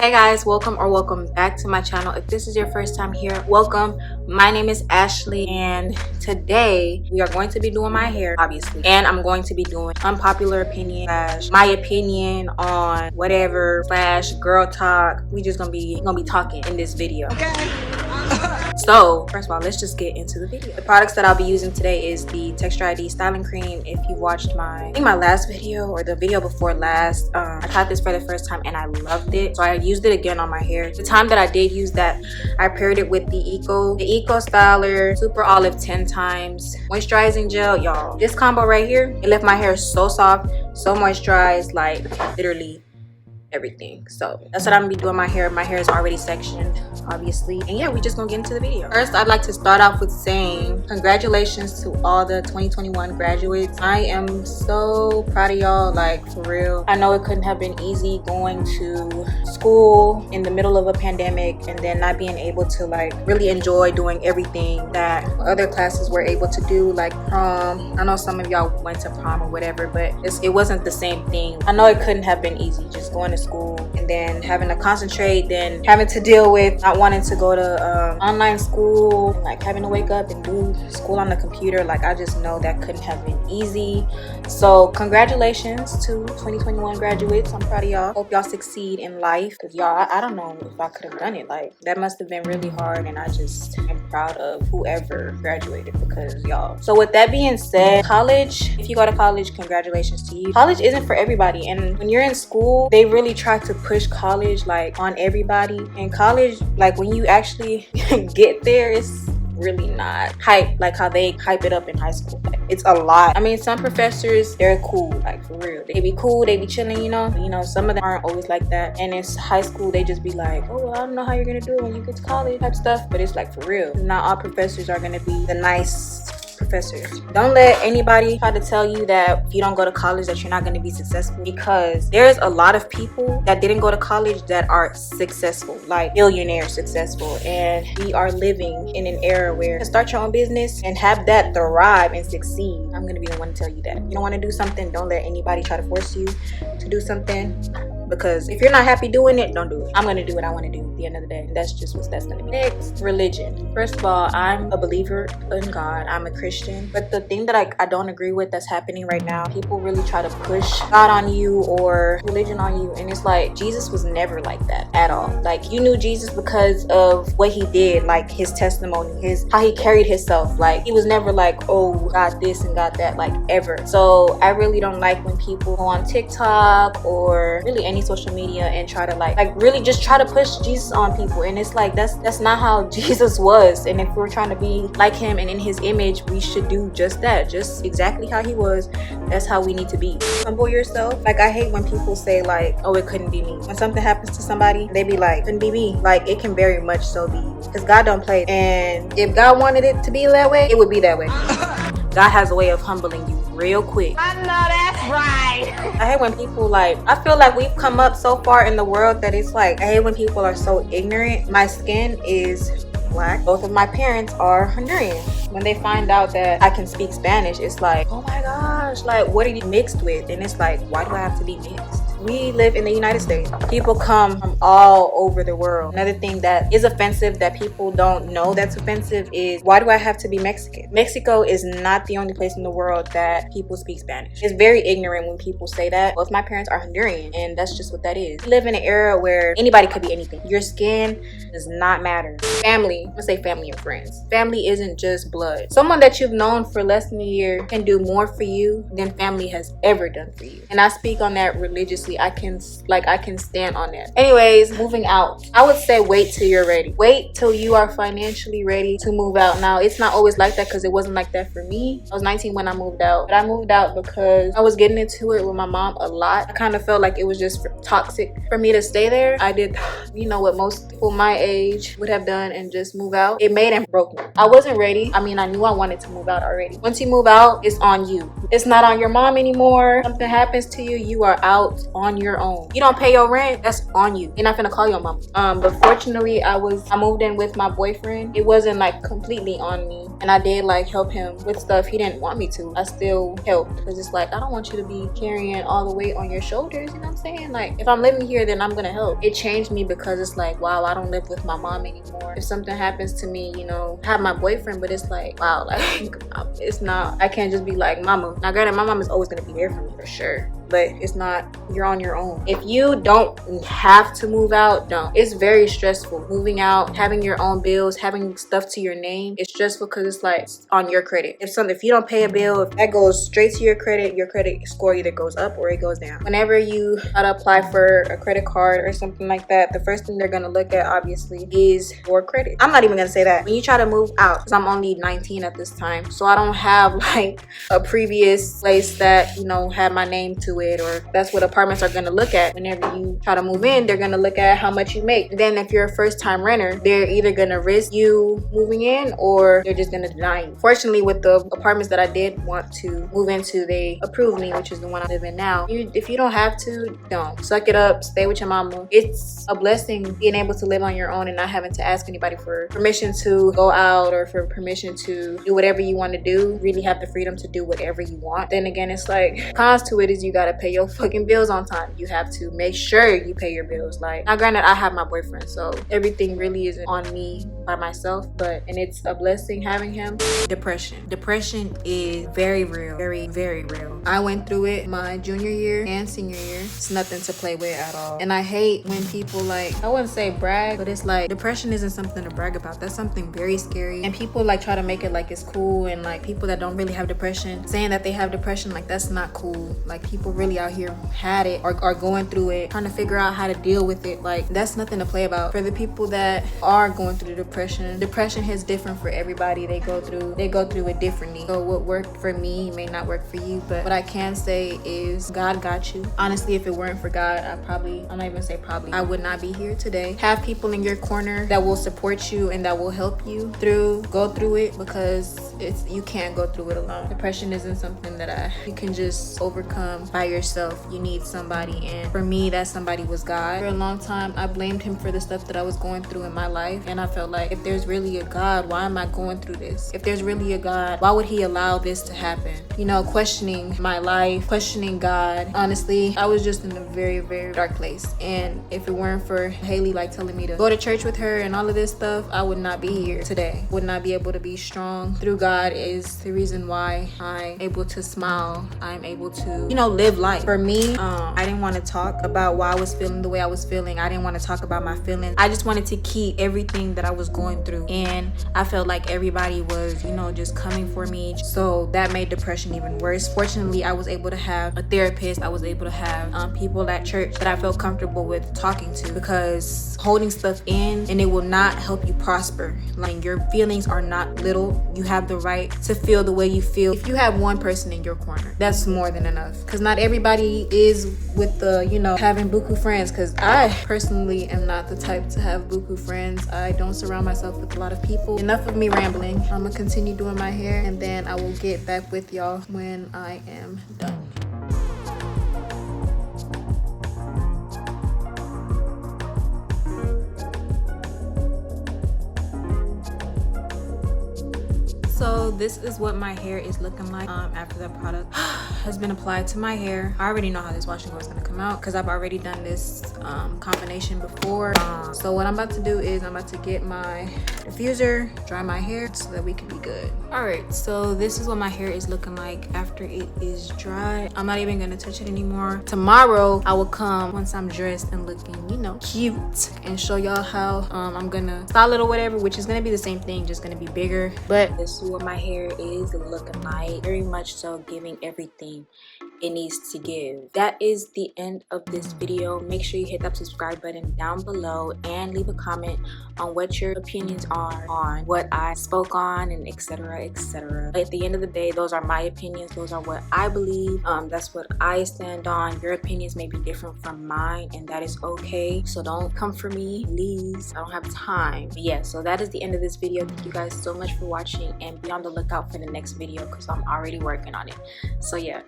Hey guys, welcome back to my channel. If this is your first time here, welcome. My name is Ashley and today we are going to be doing my hair, obviously, and I'm going to be doing unpopular opinion slash my opinion on whatever slash girl talk. We just gonna be talking in this video. Okay. So first of all, let's just get into the video. The products that I'll be using today is the Texture ID styling cream. If you watched my last video or the video before last, I tried this for the first time and I loved it, so I used it again on my hair. The time that I did use that, I paired it with the Eco Styler Super Olive 10 times moisturizing gel. Y'all, this combo right here, it left my hair so soft, so moisturized, like literally everything. So that's what I'm gonna be doing my hair. My hair is already sectioned, obviously, and yeah, we just gonna get into the video. First, I'd like to start off with saying congratulations to all the 2021 graduates. I am so proud of y'all, like for real. I know it couldn't have been easy going to school in the middle of a pandemic and then not being able to like really enjoy doing everything that other classes were able to do, like prom. I know some of y'all went to prom or whatever, but it wasn't the same thing. I know it couldn't have been easy just going to school and then having to concentrate, then having to deal with not wanting to go to online school, like having to wake up and do school on the computer. Like I just know that couldn't have been easy. So congratulations to 2021 graduates. I'm proud of y'all. Hope y'all succeed in life, because y'all, I don't know if I could have done it. Like that must have been really hard, and I just am proud of whoever graduated, because y'all. So with that being said, college, if you go to college, congratulations to you. College isn't for everybody, and when you're in school, they really try to push college like on everybody. And college, like when you actually get there, it's really not hype like how they hype it up in high school. Like, it's a lot. I mean, some professors, they're cool, like for real. They be cool, they be chilling, you know. Some of them aren't always like that. And in high school, they just be like, oh, I don't know how you're gonna do it when you get to college type stuff. But it's like for real. Not all professors are gonna be the nice professors. Don't let anybody try to tell you that if you don't go to college that you're not going to be successful, because there's a lot of people that didn't go to college that are successful, like billionaire successful. And we are living in an era where you can start your own business and have that thrive and succeed. I'm going to be the one to tell you that. If you don't want to do something, don't let anybody try to force you to do something, because if you're not happy doing it, don't do it. I'm going to do what I want to do at the end of the day. That's just what that's going to be. Next, religion. First of all, I'm a believer in God. I'm a Christian. But the thing that I don't agree with that's happening right now, people really try to push God on you or religion on you. And it's like, Jesus was never like that at all. Like, you knew Jesus because of what he did, like his testimony, how he carried himself. Like, he was never like, oh, got this and got that, like ever. So I really don't like when people go on TikTok or really any social media and try to like really just try to push Jesus on people. And it's like, that's not how Jesus was. And if we're trying to be like him and in his image, we should do just that, just exactly how he was. That's how we need to be. Humble yourself. Like, I hate when people say like, oh, it couldn't be me. When something happens to somebody, they be like, couldn't be me. Like, it can very much so be, because God don't play. And if God wanted it to be that way, it would be that way. God has a way of humbling you real quick. I know that's right. I hate when people like, I feel like we've come up so far in the world that it's like, I hate when people are so ignorant. My skin is black. Both of my parents are Honduran. When they find out that I can speak Spanish, it's like, oh my gosh, like what are you mixed with? And it's like, why do I have to be mixed? We live in the United States. People come from all over the world. Another thing that is offensive that people don't know that's offensive is, why do I have to be Mexican? Mexico is not the only place in the world that people speak Spanish. It's very ignorant when people say that. Both my parents are Honduran, and that's just what that is. We live in an era where anybody could be anything. Your skin does not matter. Family, let's say family and friends. Family isn't just blood. Someone that you've known for less than a year can do more for you than family has ever done for you. And I speak on that religiously. I can stand on that. Anyways, moving out. I would say wait till you're ready. Wait till you are financially ready to move out. Now, it's not always like that, because it wasn't like that for me. I was 19 when I moved out. But I moved out because I was getting into it with my mom a lot. I kind of felt like it was just toxic for me to stay there. I did, you know, what most people my age would have done and just move out. It made and broke me. I wasn't ready. I mean, I knew I wanted to move out already. Once you move out, it's on you. It's not on your mom anymore. Something happens to you, you are out on on your own. You don't pay your rent, that's on you. You're not gonna call your mom. But fortunately I moved in with my boyfriend. It wasn't like completely on me, and I did like help him with stuff he didn't want me to. I still helped, because it's like I don't want you to be carrying all the weight on your shoulders, you know what I'm saying? Like if I'm living here, then I'm gonna help. It changed me because it's like, wow, I don't live with my mom anymore. If something happens to me, you know, I have my boyfriend, but it's like, wow, like it's not, I can't just be like mama. Now granted, my mom is always gonna be there for me for sure, but it's not, you're on your own. If you don't have to move out, don't. It's very stressful moving out, having your own bills, having stuff to your name. It's stressful because it's like on your credit. If you don't pay a bill, if that goes straight to your credit score either goes up or it goes down. Whenever you try to apply for a credit card or something like that, the first thing they're gonna look at obviously is your credit. I'm not even gonna say that. When you try to move out, because I'm only 19 at this time, so I don't have like a previous place that, you know, had my name to it, or that's what apartments are gonna look at. Whenever you try to move in, they're gonna look at how much you make. Then if you're a first-time renter, they're either gonna risk you moving in or they're just gonna deny you. Fortunately, with the apartments that I did want to move into, they approved me, which is the one I live in now. If you don't have to, don't. Suck it up, stay with your mama. It's a blessing being able to live on your own and not having to ask anybody for permission to go out or for permission to do whatever you want to do. You really have the freedom to do whatever you want. Then again, it's like, cons to it is you gotta pay your fucking bills on time. You have to make sure you pay your bills. Like, now granted, I have my boyfriend, so everything really isn't on me by myself, and it's a blessing having him. Depression is very real, very, very real. I went through it my junior year and senior year. It's nothing to play with at all. And I hate when people, like, I wouldn't say brag, but it's like, depression isn't something to brag about. That's something very scary. And people like try to make it like it's cool, and like people that don't really have depression saying that they have depression, like that's not cool. Like people really out here had it or are going through it, trying to figure out how to deal with it. Like that's nothing to play about. For the people that are going through the depression hits different for everybody. They go through it differently. So what worked for me may not work for you, but what I can say is God got you. Honestly, if it weren't for God, I'm not even say probably, I would not be here today. Have people in your corner that will support you and that will help you go through it, because you can't go through it alone. Depression isn't something that you can just overcome by yourself. You need somebody, and for me, that somebody was God. For a long time, I blamed him for the stuff that I was going through in my life, and I felt like, if there's really a God, why am I going through this? If there's really a God, why would he allow this to happen? You know, questioning my life, questioning God. Honestly, I was just in a very, very dark place, and if it weren't for Haley like telling me to go to church with her and all of this stuff, I would not be here today. Would not be able to be strong. Through God is the reason why I'm able to smile. I'm able to, you know, live life. For me, I didn't want to talk about why I was feeling the way I was feeling. I didn't want to talk about my feelings. I just wanted to keep everything that I was going through, and I felt like everybody was, you know, just coming for me. So that made depression even worse. Fortunately, I was able to have a therapist. I was able to have people at church that I felt comfortable with talking to, because holding stuff in, and it will not help you prosper. Like, your feelings are not little. You have the right to feel the way you feel. If you have one person in your corner, that's more than enough, because not everybody is with the, you know, having buku friends, because I personally am not the type to have buku friends. I don't surround myself with a lot of people. Enough of me rambling. I'm gonna continue doing my hair, and then I will get back with y'all when I am done. So this is what my hair is looking like after the product has been applied to my hair. I already know how this washing is going to come out, because I've already done this combination before. So what I'm about to do is I'm about to get my diffuser, dry my hair so that we can be good. All right, so this is what my hair is looking like after it is dry. I'm not even going to touch it anymore. Tomorrow I will come once I'm dressed and looking, you know, cute, and show y'all how I'm gonna style it or whatever, which is gonna be the same thing, just gonna be bigger. But this is what my hair is looking like. Very much so giving everything it needs to give. That is the end of this video. Make sure you hit that subscribe button down below and leave a comment on what your opinions are on what I spoke on, and etc, etc. At the end of the day, those are my opinions. Those are what I believe. That's what I stand on. Your opinions may be different from mine, and that is okay. So don't come for me, please. I don't have time. But yeah, so that is the end of this video. Thank you guys so much for watching, and be on the lookout for the next video, because I'm already working on it. So yeah.